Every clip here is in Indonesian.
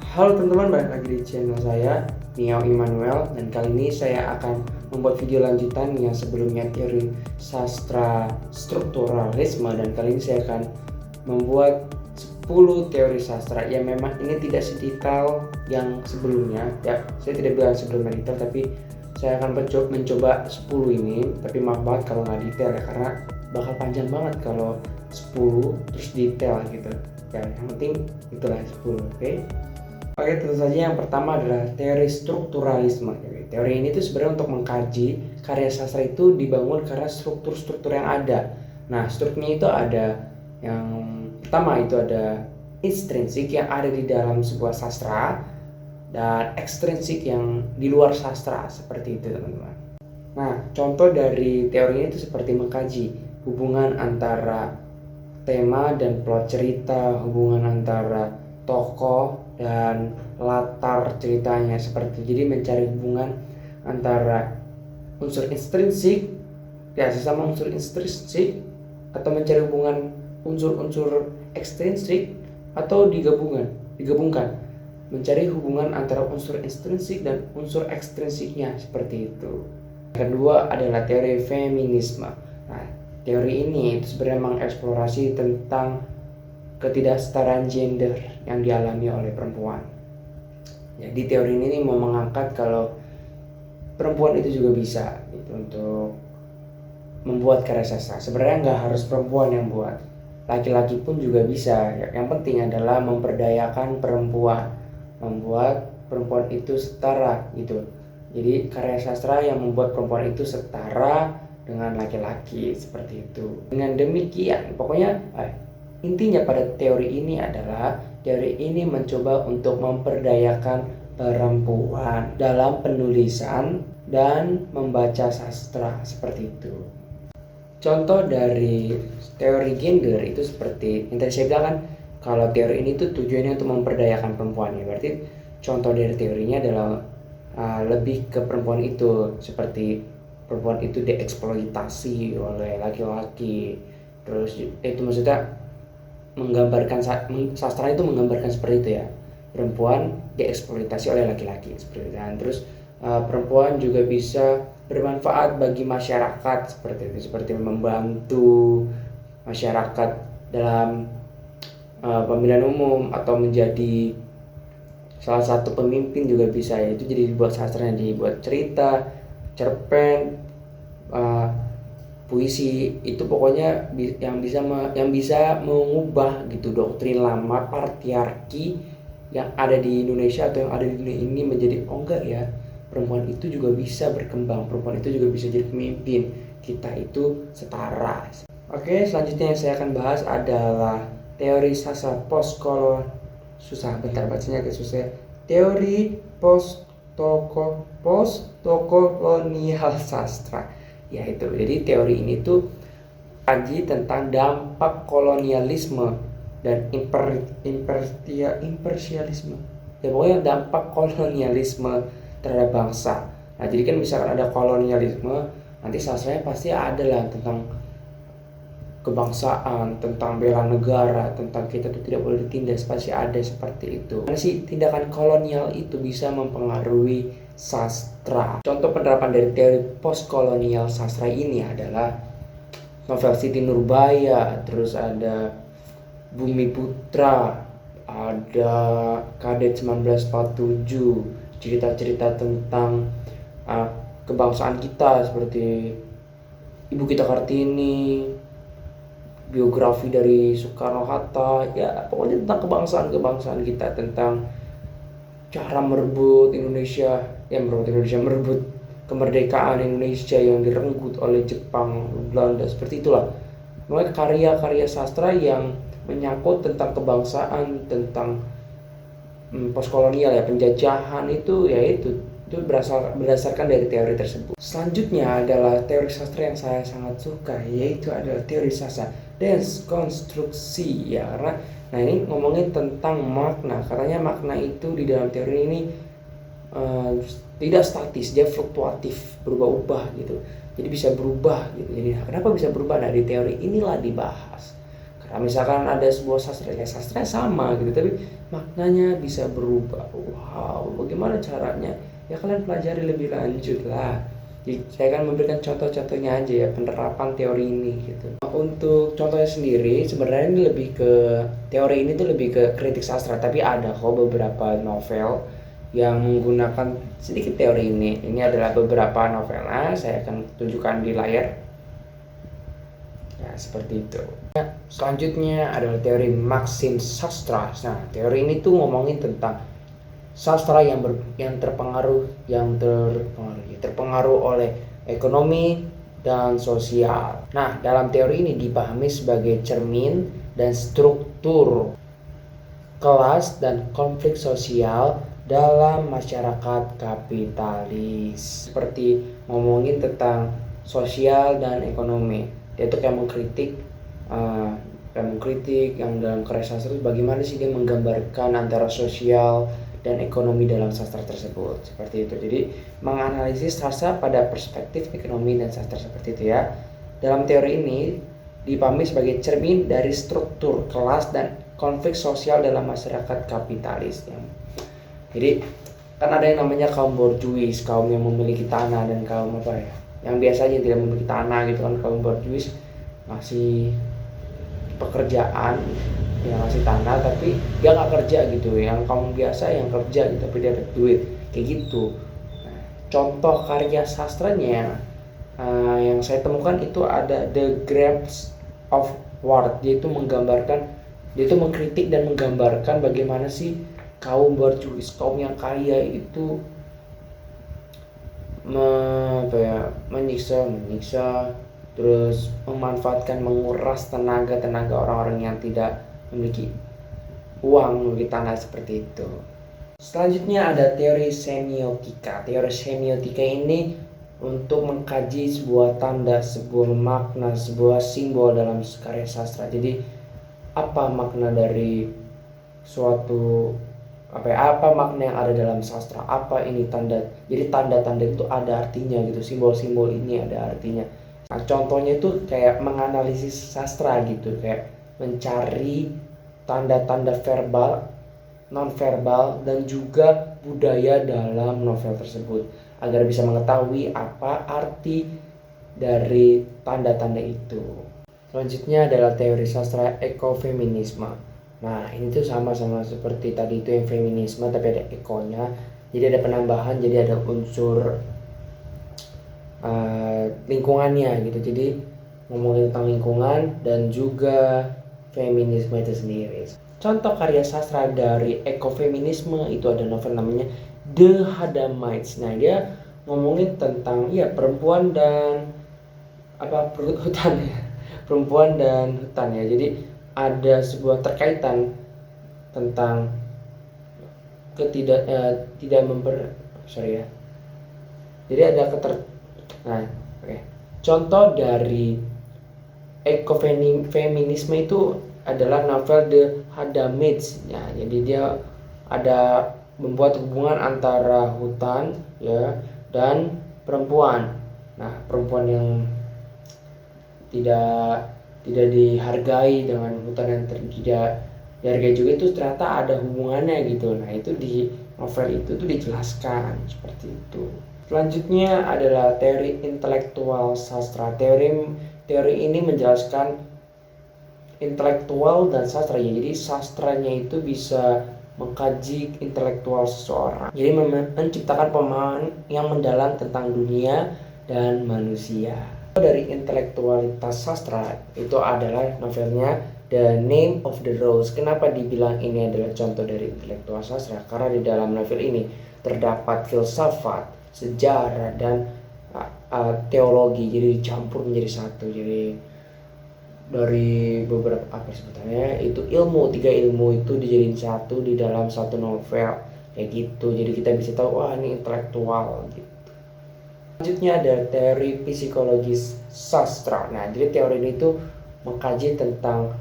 Halo teman-teman, balik lagi di channel saya, Niau Immanuel, dan kali ini saya akan membuat video lanjutan yang sebelumnya teori sastra strukturalisme, dan kali ini saya akan membuat 10 teori sastra. Ya memang ini tidak sedetail yang sebelumnya, ya saya tidak bilang sebelumnya detail, tapi saya akan mencoba 10 ini, tapi maaf banget kalau nggak detail ya, karena bakal panjang banget kalau 10 terus detail gitu. Ya yang penting itulah 10, oke? Oke, tentu saja yang pertama adalah teori strukturalisme. Teori ini tuh sebenarnya untuk mengkaji karya sastra itu dibangun karena struktur-struktur yang ada. Nah, strukturnya itu ada yang pertama itu ada intrinsik yang ada di dalam sebuah sastra dan ekstrinsik yang di luar sastra, seperti itu teman-teman. Nah, contoh dari teori ini itu seperti mengkaji hubungan antara tema dan plot cerita, hubungan antara tokoh dan latar ceritanya, seperti jadi mencari hubungan antara unsur intrinsik ya sesama unsur intrinsik, atau mencari hubungan unsur-unsur ekstrinsik, atau digabungkan mencari hubungan antara unsur intrinsik dan unsur ekstrinsiknya, seperti itu. Kedua adalah teori feminisme. Nah, teori ini itu sebenarnya mengeksplorasi tentang ketidaksetaraan gender yang dialami oleh perempuan. Jadi teori ini mau mengangkat kalau perempuan itu juga bisa gitu, untuk membuat karya sastra. Sebenarnya nggak harus perempuan yang buat, laki-laki pun juga bisa. Yang penting adalah memberdayakan perempuan, membuat perempuan itu setara gitu. Jadi karya sastra yang membuat perempuan itu setara dengan laki-laki, seperti itu. Dengan demikian, pokoknya intinya pada teori ini adalah teori ini mencoba untuk memperdayakan perempuan dalam penulisan dan membaca sastra, seperti itu. Contoh dari teori gender itu seperti yang tadi saya bilang kan, kalau teori ini tuh tujuannya untuk memperdayakan perempuan ya. Berarti contoh dari teorinya adalah lebih ke perempuan itu, seperti perempuan itu dieksploitasi oleh laki-laki. Terus itu maksudnya menggambarkan sastra itu menggambarkan seperti itu ya, perempuan dieksploitasi oleh laki-laki seperti itu. Dan terus perempuan juga bisa bermanfaat bagi masyarakat, seperti itu, seperti membantu masyarakat dalam pemilihan umum atau menjadi salah satu pemimpin juga bisa ya. Itu jadi dibuat sastranya, dibuat cerita, cerpen, puisi, itu pokoknya yang bisa mengubah gitu doktrin lama patriarki yang ada di Indonesia atau yang ada di dunia ini menjadi oh enggak ya, perempuan itu juga bisa berkembang, perempuan itu juga bisa jadi pemimpin, kita itu setara. Oke, selanjutnya yang saya akan bahas adalah teori sastra bacanya agak susah. Teori postkolonial sastra. Ya itu, jadi teori ini tuh kaji tentang dampak kolonialisme dan imperialisme. Ya pokoknya dampak kolonialisme terhadap bangsa. Nah jadi kan misalkan ada kolonialisme, nanti sastranya pasti ada lah tentang kebangsaan, tentang bela negara, tentang kita tuh tidak boleh ditindas, pasti ada seperti itu. Karena sih tindakan kolonial itu bisa mempengaruhi sastra. Contoh penerapan dari teori postkolonial sastra ini adalah novel Siti Nurbaya, terus ada Bumi Putra, ada Kadet 1947, cerita-cerita tentang kebangsaan kita seperti Ibu Kita Kartini, biografi dari Soekarno-Hatta, ya pokoknya tentang kebangsaan kita, tentang cara merebut kemerdekaan Indonesia yang direnggut oleh Jepang, Belanda, seperti itulah. Makanya karya-karya sastra yang menyangkut tentang kebangsaan, tentang postkolonial ya, penjajahan itu ya itu berdasarkan dari teori tersebut. Selanjutnya adalah teori sastra yang saya sangat suka, yaitu adalah teori sastra deskonstruksi ya, karena nah ini ngomongin tentang makna. Katanya makna itu di dalam teori ini tidak statis, dia fluktuatif, berubah-ubah gitu. Jadi bisa berubah gitu. Jadi kenapa bisa berubah? Nah di teori inilah dibahas. Nah, misalkan ada sebuah sastra, ya sastra sama gitu, tapi maknanya bisa berubah. Wow, bagaimana caranya? Ya kalian pelajari lebih lanjut lah. Jadi, saya akan memberikan contoh-contohnya aja ya penerapan teori ini gitu. Untuk contohnya sendiri, sebenarnya ini lebih ke teori ini tuh lebih ke kritik sastra, tapi ada kok beberapa novel yang menggunakan sedikit teori ini. Ini adalah beberapa novelnya, saya akan tunjukkan di layar. Ya, seperti itu. Selanjutnya adalah teori Maxim Sastra. Nah, teori ini tuh ngomongin tentang sastra yang terpengaruh oleh ekonomi dan sosial. Nah, dalam teori ini dipahami sebagai cermin dan struktur kelas dan konflik sosial dalam masyarakat kapitalis. Seperti ngomongin tentang sosial dan ekonomi, dia tuh kayak mengkritik yang dalam karya sastra itu bagaimana sih dia menggambarkan antara sosial dan ekonomi dalam sastra tersebut, seperti itu. Jadi menganalisis sastra pada perspektif ekonomi dan sastra seperti itu ya. Dalam teori ini dipahami sebagai cermin dari struktur kelas dan konflik sosial dalam masyarakat kapitalis. Jadi kan ada yang namanya kaum borjuis, kaum yang memiliki tanah, dan kaum apa ya, yang biasanya tidak memiliki tanah gitu kan. Kaum borjuis masih pekerjaan, ya masih tanah tapi dia nggak kerja gitu. Yang kaum biasa yang kerja gitu tapi dia dapat duit kayak gitu. Nah, contoh karya sastranya yang saya temukan itu ada The Grapes of Wrath. Dia itu mengkritik dan menggambarkan bagaimana sih kaum borjuis, kaum yang kaya itu menyiksa, terus memanfaatkan, menguras tenaga orang-orang yang tidak memiliki uang, memiliki tanah, seperti itu. Selanjutnya ada teori semiotika. Teori semiotika ini untuk mengkaji sebuah tanda, sebuah makna, sebuah simbol dalam karya sastra. Jadi apa makna dari suatu apa makna yang ada dalam sastra, apa ini tanda. Jadi tanda-tanda itu ada artinya gitu, simbol-simbol ini ada artinya. Nah, contohnya itu kayak menganalisis sastra gitu, kayak mencari tanda-tanda verbal, non-verbal, dan juga budaya dalam novel tersebut agar bisa mengetahui apa arti dari tanda-tanda itu. Selanjutnya adalah teori sastra ekofeminisme. Nah, ini tuh sama-sama seperti tadi itu yang feminisme tapi ada ekonya. Jadi ada penambahan, jadi ada unsur lingkungannya gitu. Jadi ngomongin tentang lingkungan dan juga feminisme itu sendiri. Contoh karya sastra dari ekofeminisme itu ada novel namanya The Hadamites. Nah, dia ngomongin tentang perempuan dan hutan ya. Perempuan dan hutan ya. Jadi ada sebuah terkaitan tentang Jadi ada contoh dari ekofeminisme itu adalah novel The Hadamites. Ya, jadi dia ada membuat hubungan antara hutan ya dan perempuan. Nah, perempuan yang tidak dihargai dengan hutan yang tidak dihargai juga itu ternyata ada hubungannya gitu. Nah, itu di novel itu tuh dijelaskan seperti itu. Selanjutnya adalah teori intelektual sastra. Teori ini menjelaskan intelektual dan sastranya. Jadi sastranya itu bisa mengkaji intelektual seseorang. Jadi menciptakan pemahaman yang mendalam tentang dunia dan manusia. Dari intelektualitas sastra itu adalah novelnya The Name of the Rose. Kenapa dibilang ini adalah contoh dari intelektual sastra? Karena di dalam novel ini terdapat filsafat, sejarah, dan teologi. Jadi dicampur menjadi satu. Jadi dari beberapa sebutannya itu tiga ilmu itu dijadiin satu di dalam satu novel kayak gitu. Jadi kita bisa tahu wah ini intelektual gitu. Selanjutnya ada teori psikologis sastra. Nah, jadi teori ini tuh mengkaji tentang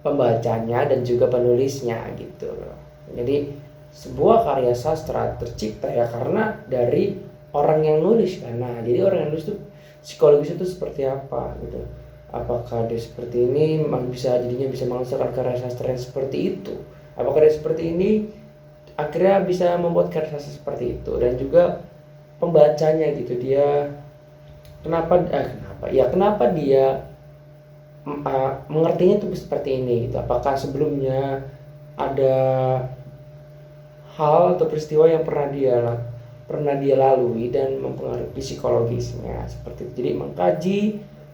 pembacanya dan juga penulisnya gitu. Jadi sebuah karya sastra tercipta ya karena dari orang yang nulis kan. Nah, jadi orang yang nulis tuh psikologis itu seperti apa gitu. Apakah dia seperti ini jadinya bisa menghasilkan karya sastra yang seperti itu? Apakah dia seperti ini akhirnya bisa membuat karya sastra seperti itu? Dan juga pembacanya gitu, dia kenapa dia mengertinya tuh seperti ini gitu. Apakah sebelumnya ada hal atau peristiwa yang pernah dia lalui dan mempengaruhi psikologisnya seperti itu. Jadi mengkaji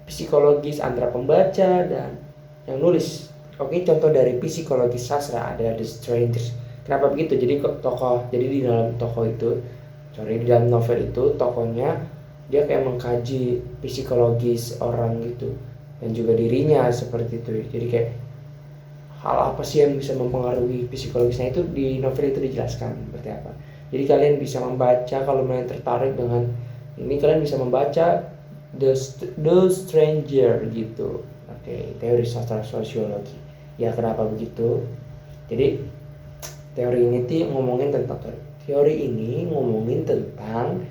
psikologis antara pembaca dan yang nulis. Oke, contoh dari psikologis sastra ada The Strangers. Kenapa begitu? Jadi di dalam di dalam novel itu tokohnya dia kayak mengkaji psikologis orang gitu dan juga dirinya seperti itu. Jadi kayak hal apa sih yang bisa mempengaruhi psikologisnya, itu di novel itu dijelaskan seperti apa. Jadi kalian bisa membaca, kalau kalian tertarik dengan ini, kalian bisa membaca The Stranger gitu. Oke, teori sastra sosiologi. Ya, kenapa begitu? Jadi teori ini ngomongin tentang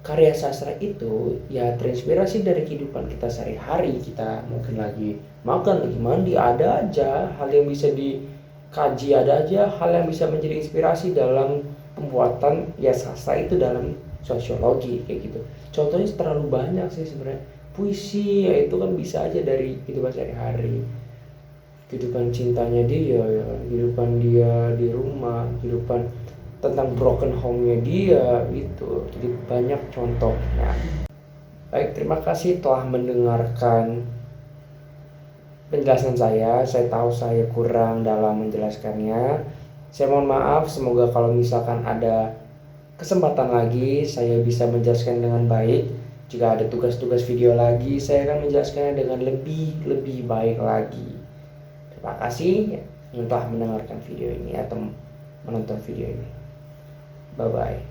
karya sastra itu ya terinspirasi dari kehidupan kita sehari-hari. Kita mungkin lagi makan, lagi mandi, ada aja hal yang bisa dikaji, ada aja hal yang bisa menjadi inspirasi dalam pembuatan ya sastra itu dalam sosiologi kayak gitu. Contohnya terlalu banyak sih sebenarnya. Puisi ya itu kan bisa aja dari kehidupan sehari-hari, kehidupan cintanya dia ya, kehidupan dia di rumah, kehidupan tentang broken home-nya dia gitu. Jadi banyak contohnya. Baik, terima kasih telah mendengarkan penjelasan saya. Saya tahu saya kurang dalam menjelaskannya. Saya mohon maaf, semoga kalau misalkan ada kesempatan lagi saya bisa menjelaskan dengan baik. Jika ada tugas-tugas video lagi, saya akan menjelaskannya dengan lebih baik lagi. Terima kasih yang telah mendengarkan video ini atau menonton video ini. Bye bye.